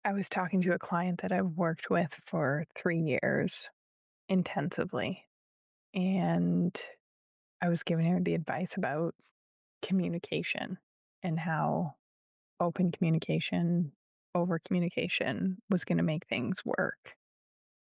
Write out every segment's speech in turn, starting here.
I was talking to a client that I've worked with for 3 years intensively, and I was giving her the advice about communication and how open communication, over communication was going to make things work.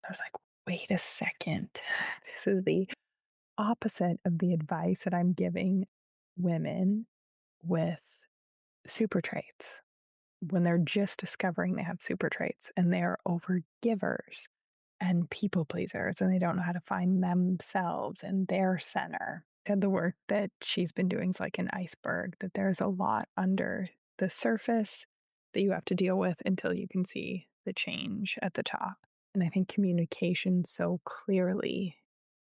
I was like, wait a second. This is the opposite of the advice that I'm giving women with super traits when they're just discovering they have super traits and they're overgivers and people pleasers and they don't know how to find themselves and their center. And the work that she's been doing is like an iceberg, that there's a lot under the surface that you have to deal with until you can see the change at the top. And I think communication so clearly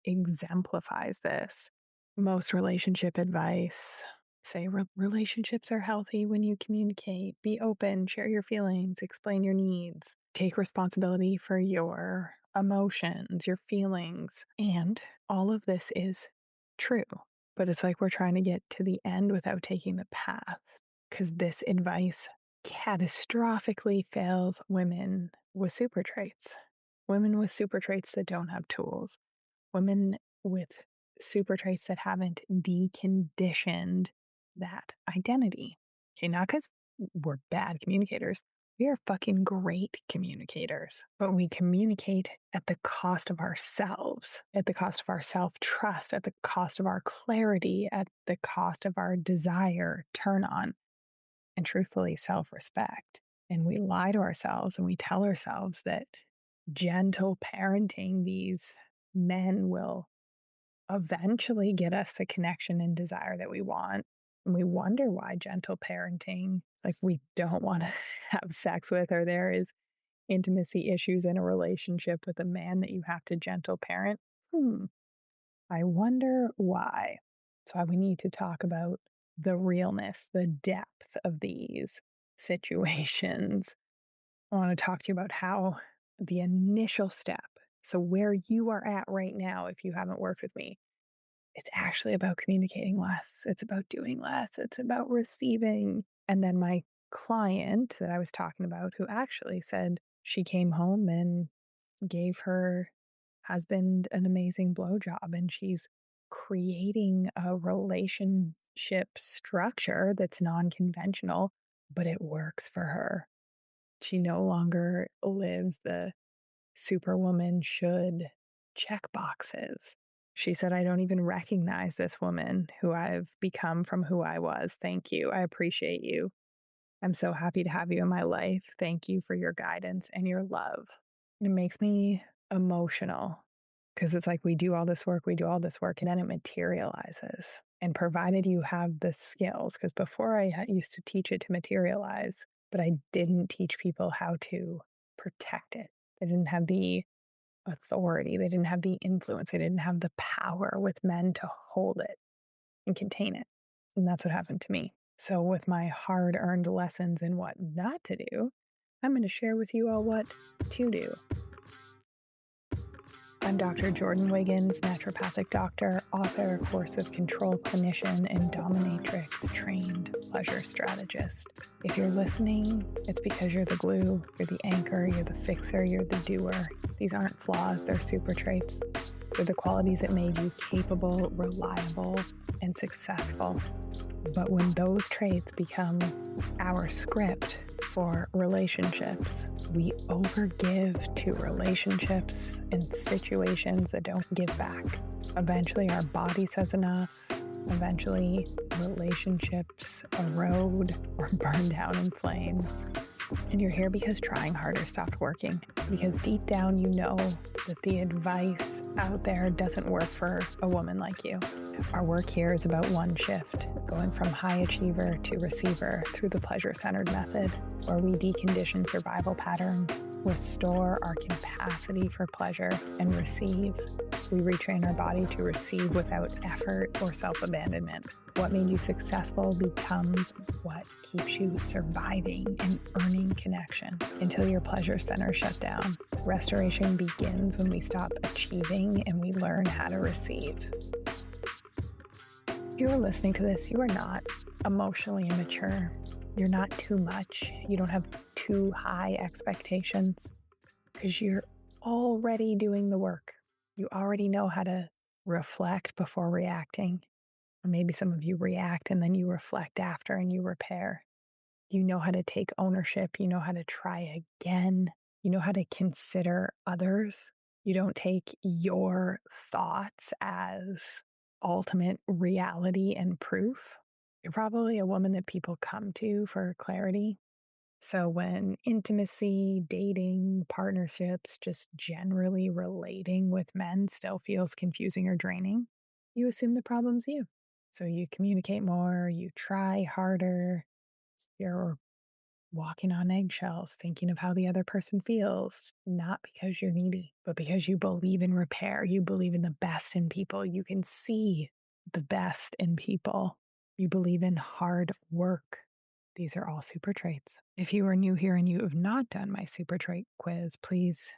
exemplifies this. Most relationship advice say relationships are healthy when you communicate, be open, share your feelings, explain your needs, take responsibility for your emotions, your feelings. And all of this is true. But it's like we're trying to get to the end without taking the path, because this advice catastrophically fails women with super traits. Women with super traits that don't have tools. Women with super traits that haven't deconditioned that identity. Okay, not because we're bad communicators. We are fucking great communicators, but we communicate at the cost of ourselves, at the cost of our self-trust, at the cost of our clarity, at the cost of our desire, turn on, and truthfully self-respect. And we lie to ourselves and we tell ourselves that gentle parenting these men will eventually get us the connection and desire that we want. And we wonder why gentle parenting, like we don't want to have sex with, or there is intimacy issues in a relationship with a man that you have to gentle parent. I wonder why. That's why we need to talk about the realness, the depth of these situations. I want to talk to you about how the initial step, so where you are at right now, if you haven't worked with me, it's actually about communicating less. It's about doing less. It's about receiving. And then my client that I was talking about, who actually said she came home and gave her husband an amazing blowjob, and she's creating a relationship structure that's non-conventional, but it works for her. She no longer lives the superwoman should check boxes. She said, I don't even recognize this woman who I've become from who I was. Thank you. I appreciate you. I'm so happy to have you in my life. Thank you for your guidance and your love. It makes me emotional because it's like we do all this work, and then it materializes. And provided you have the skills, because before I used to teach it to materialize, but I didn't teach people how to protect it. They didn't have the authority. They didn't have the influence. They didn't have the power with men to hold it and contain it. And that's what happened to me. So with my hard-earned lessons in what not to do, I'm going to share with you all what to do. I'm Dr. Jordan Wiggins, naturopathic doctor, author, course of control clinician, and dominatrix trained pleasure strategist. If you're listening, it's because you're the glue, you're the anchor, you're the fixer, you're the doer. These aren't flaws, they're super traits. They're the qualities that made you capable, reliable, and successful. But when those traits become our script for relationships, we overgive to relationships and situations that don't give back. Eventually, our body says enough. Eventually, relationships erode or burn down in flames. And you're here because trying harder stopped working. Because deep down, you know that the advice out there doesn't work for a woman like you. Our work here is about one shift, going from high achiever to receiver through the pleasure-centered method, where we decondition survival patterns, restore our capacity for pleasure, and receive. We retrain our body to receive without effort or self-abandonment. What made you successful becomes what keeps you surviving and earning connection until your pleasure center shut down. Restoration begins when we stop achieving and we learn how to receive. If you are listening to this, you are not emotionally immature. You're not too much. You don't have too high expectations because you're already doing the work. You already know how to reflect before reacting. Or maybe some of you react and then you reflect after and you repair. You know how to take ownership. You know how to try again. You know how to consider others. You don't take your thoughts as ultimate reality and proof. You're probably a woman that people come to for clarity. So when intimacy, dating, partnerships, just generally relating with men still feels confusing or draining, you assume the problem's you. So you communicate more, you try harder, you're walking on eggshells, thinking of how the other person feels, not because you're needy, but because you believe in repair. You believe in the best in people. You can see the best in people. You believe in hard work. These are all super traits. If you are new here and you have not done my super trait quiz, please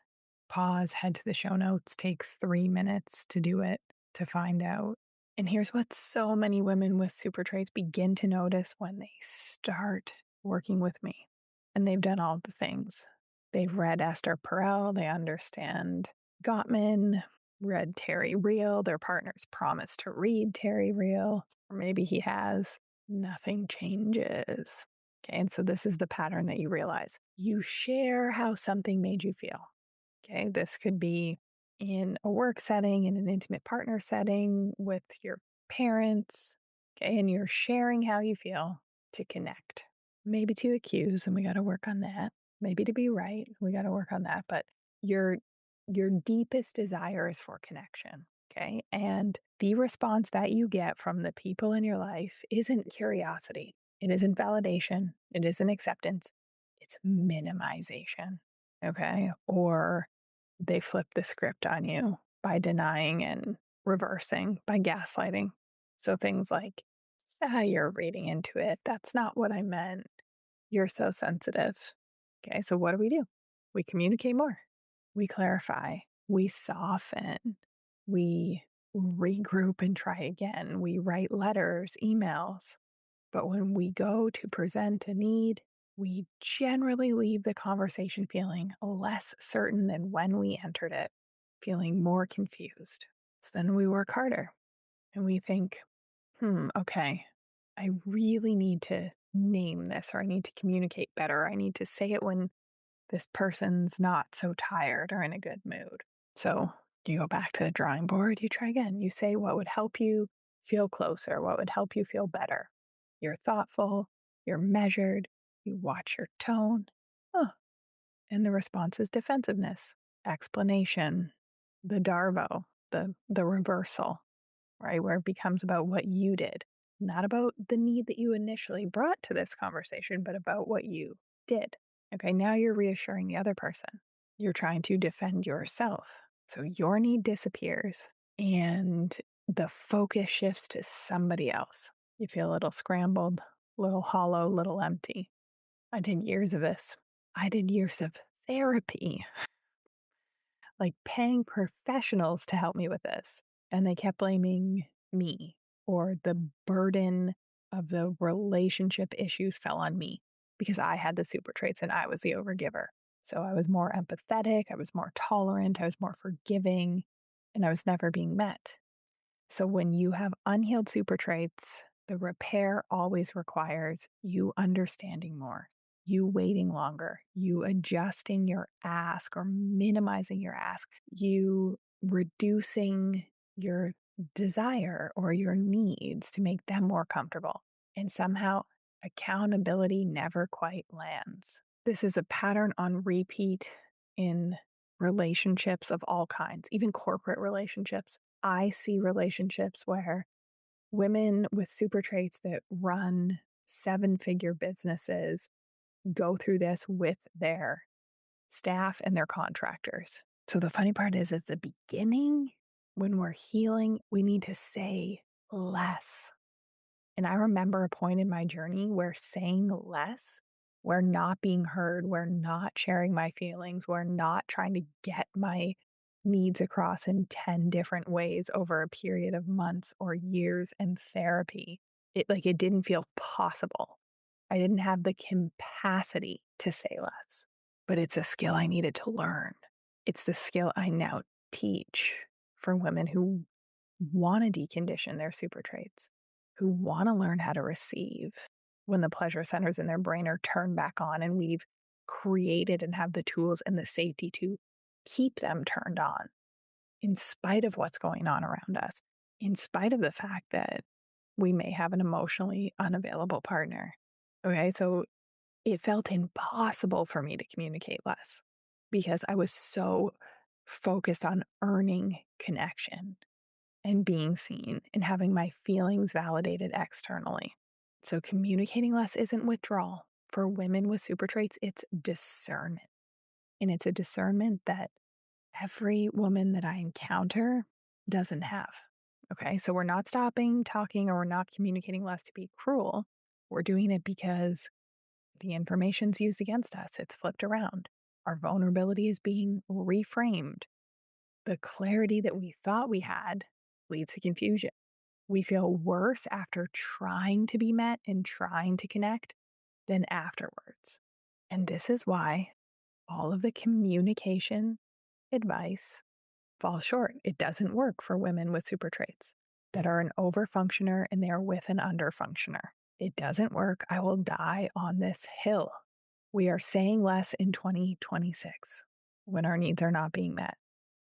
pause, head to the show notes, take 3 minutes to do it to find out. And here's what so many women with super traits begin to notice when they start working with me. And they've done all the things. They've read Esther Perel, they understand Gottman, read Terry Real, their partners promised to read Terry Real, or maybe he has. Nothing changes. Okay, and so this is the pattern that you realize. You share how something made you feel. Okay, this could be in a work setting, in an intimate partner setting with your parents. Okay, and you're sharing how you feel to connect, maybe to accuse, and we got to work on that. Maybe to be right, we got to work on that. But your deepest desire is for connection. Okay, and the response that you get from the people in your life isn't curiosity, it isn't validation, it isn't acceptance, it's minimization. Okay, or they flip the script on you by denying and reversing, by gaslighting. So things like, you're reading into it. That's not what I meant. You're so sensitive. Okay, so what do? We communicate more. We clarify. We soften. We regroup and try again. We write letters, emails. But when we go to present a need, we generally leave the conversation feeling less certain than when we entered it, feeling more confused. So then we work harder and we think, okay, I really need to name this, or I need to communicate better. I need to say it when this person's not so tired or in a good mood. So you go back to the drawing board, you try again. You say what would help you feel closer, what would help you feel better. You're thoughtful, you're measured, you watch your tone. Oh, and the response is defensiveness, explanation, the Darvo, the reversal, right? Where it becomes about what you did, not about the need that you initially brought to this conversation, but about what you did. Okay, now you're reassuring the other person. You're trying to defend yourself. So your need disappears and the focus shifts to somebody else. You feel a little scrambled, a little hollow, a little empty. I did years of this. I did years of therapy, like paying professionals to help me with this. And they kept blaming me, or the burden of the relationship issues fell on me because I had the super traits and I was the overgiver. So I was more empathetic, I was more tolerant, I was more forgiving, and I was never being met. So when you have unhealed super traits, the repair always requires you understanding more, you waiting longer, you adjusting your ask or minimizing your ask, you reducing your desire or your needs to make them more comfortable. And somehow accountability never quite lands. This is a pattern on repeat in relationships of all kinds, even corporate relationships. I see relationships where women with super traits that run 7-figure businesses go through this with their staff and their contractors. So the funny part is at the beginning, when we're healing, we need to say less. And I remember a point in my journey where saying less, where not being heard, where not sharing my feelings, where not trying to get my needs across in 10 different ways over a period of months or years in therapy, it didn't feel possible. I didn't have the capacity to say less, but it's a skill I needed to learn. It's the skill I now teach for women who want to decondition their super traits, who want to learn how to receive when the pleasure centers in their brain are turned back on, and we've created and have the tools and the safety to keep them turned on in spite of what's going on around us, in spite of the fact that we may have an emotionally unavailable partner. Okay. So it felt impossible for me to communicate less because I was so focused on earning connection and being seen and having my feelings validated externally. So communicating less isn't withdrawal. For women with super traits, it's discernment. And it's a discernment that every woman that I encounter doesn't have. Okay. So we're not stopping talking or we're not communicating less to be cruel. We're doing it because the information's used against us. It's flipped around. Our vulnerability is being reframed. The clarity that we thought we had leads to confusion. We feel worse after trying to be met and trying to connect than afterwards. And this is why all of the communication advice falls short. It doesn't work for women with super traits that are an overfunctioner and they're with an underfunctioner. It doesn't work. I will die on this hill. We are saying less in 2026 when our needs are not being met.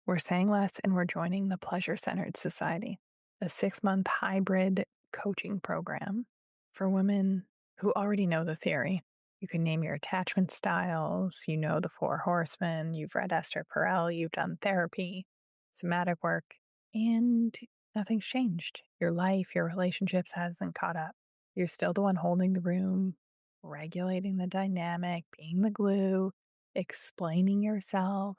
We're saying less and we're joining the Pleasure Centered Society, a 6-month hybrid coaching program for women who already know the theory. You can name your attachment styles, you know the 4 horsemen, you've read Esther Perel, you've done therapy, somatic work, and nothing's changed. Your life, your relationships hasn't caught up. You're still the one holding the room, regulating the dynamic, being the glue, explaining yourself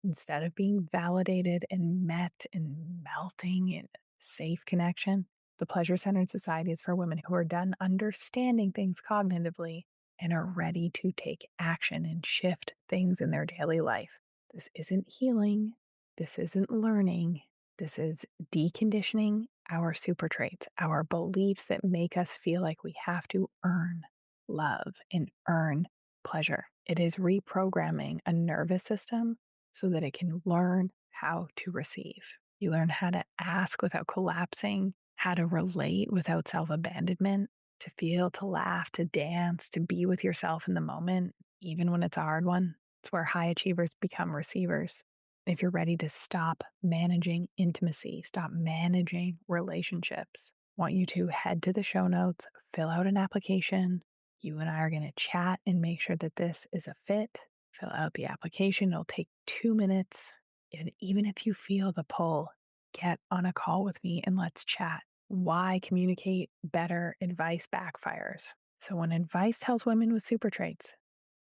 instead of being validated and met and melting in safe connection. The Pleasure Centered Society is for women who are done understanding things cognitively and are ready to take action and shift things in their daily life. This isn't healing. This isn't learning. This is deconditioning our super traits, our beliefs that make us feel like we have to earn love and earn pleasure. It is reprogramming a nervous system so that it can learn how to receive. You learn how to ask without collapsing, how to relate without self-abandonment, to feel, to laugh, to dance, to be with yourself in the moment, even when it's a hard one. It's where high achievers become receivers. If you're ready to stop managing intimacy, stop managing relationships, I want you to head to the show notes, fill out an application. You and I are going to chat and make sure that this is a fit. Fill out the application. It'll take 2 minutes. And even if you feel the pull, get on a call with me and let's chat. Why communicate better advice backfires? So when advice tells women with super traits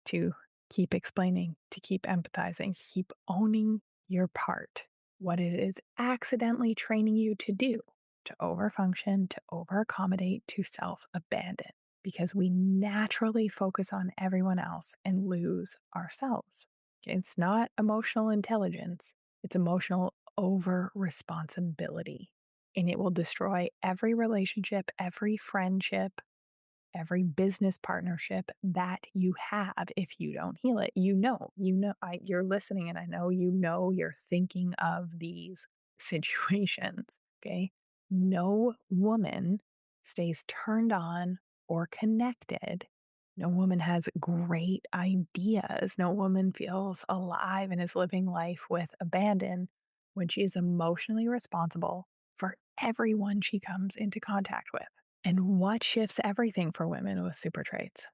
to keep explaining, to keep empathizing, keep owning your part, what it is accidentally training you to do, to overfunction, to overaccommodate, to self-abandon, because we naturally focus on everyone else and lose ourselves. It's not emotional intelligence, it's emotional over responsibility. And it will destroy every relationship, every friendship, every business partnership that you have if you don't heal it. You're listening and I know you're thinking of these situations. Okay. No woman stays turned on or connected. No woman has great ideas. No woman feels alive and is living life with abandon when she is emotionally responsible for everyone she comes into contact with. And what shifts everything for women with super traits?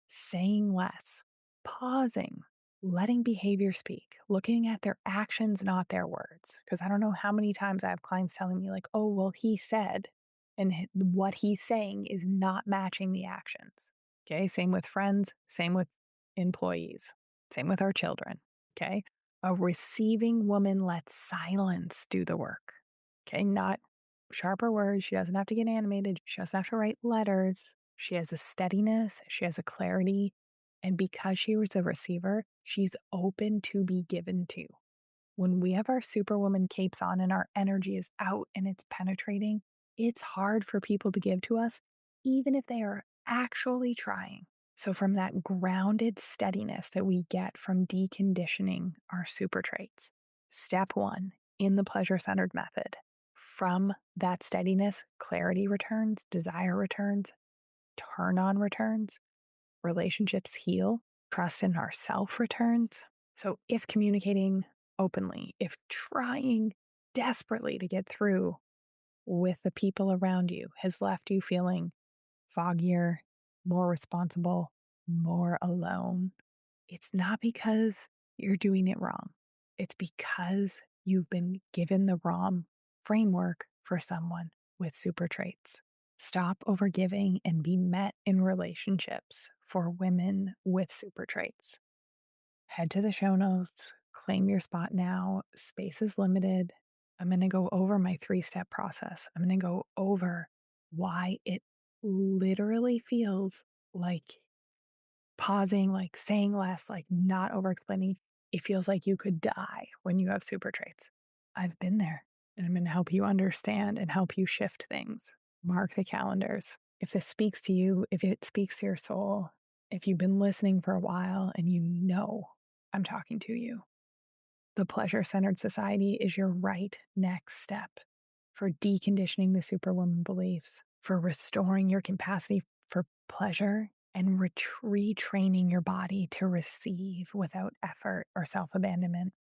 Saying less, pausing, letting behavior speak, looking at their actions, not their words. Because I don't know how many times I have clients telling me, like, oh, well, he said, and what he's saying is not matching the actions. Okay. Same with friends, same with employees, same with our children. Okay. A receiving woman lets silence do the work. Okay. Not sharper words. She doesn't have to get animated. She doesn't have to write letters. She has a steadiness. She has a clarity. And because she was a receiver, she's open to be given to. When we have our superwoman capes on and our energy is out and it's penetrating, it's hard for people to give to us, even if they are actually trying. So, from that grounded steadiness that we get from deconditioning our super traits, step one in the pleasure centered method, from that steadiness, clarity returns, desire returns, turn on returns, relationships heal, trust in ourself returns. So, if communicating openly, if trying desperately to get through with the people around you has left you feeling foggier, more responsible, more alone, it's not because you're doing it wrong. It's because you've been given the wrong framework for someone with super traits. Stop overgiving and be met in relationships for women with super traits. Head to the show notes, claim your spot now. Space is limited. I'm going to go over my 3-step process. I'm going to go over why it literally feels like pausing, like saying less, like not over explaining. It feels like you could die when you have super traits. I've been there, and I'm going to help you understand and help you shift things. Mark the calendars. If this speaks to you, if it speaks to your soul, if you've been listening for a while and you know I'm talking to you, the pleasure centered society is your right next step for deconditioning the superwoman beliefs, for restoring your capacity for pleasure and retraining your body to receive without effort or self abandonment.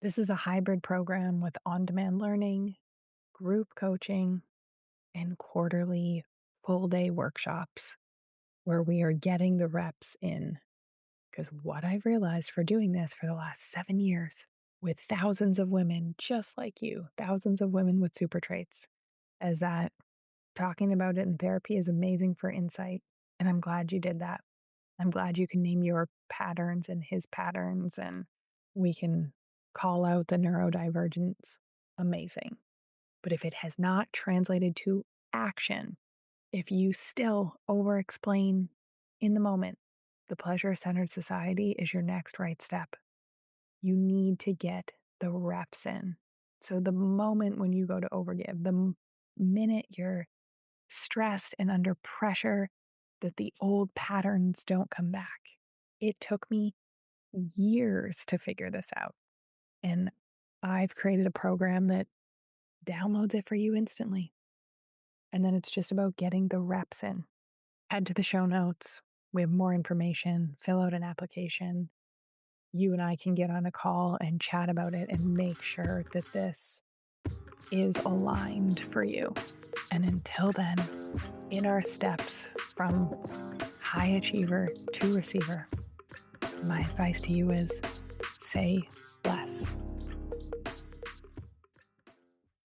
This is a hybrid program with on demand learning, group coaching, and quarterly full day workshops where we are getting the reps in. Because what I've realized for doing this for the last 7 years with thousands of women just like you, thousands of women with super traits, is that talking about it in therapy is amazing for insight. And I'm glad you did that. I'm glad you can name your patterns and his patterns, and we can call out the neurodivergence. Amazing. But if it has not translated to action, if you still over explain in the moment, the pleasure centered society is your next right step. You need to get the reps in. So the moment when you go to overgive, the minute you're stressed and under pressure, that the old patterns don't come back. It took me years to figure this out. And I've created a program that downloads it for you instantly. And then it's just about getting the reps in. Head to the show notes. We have more information. Fill out an application. You and I can get on a call and chat about it and make sure that this is aligned for you. And until then, in our steps from high achiever to receiver, my advice to you is say less.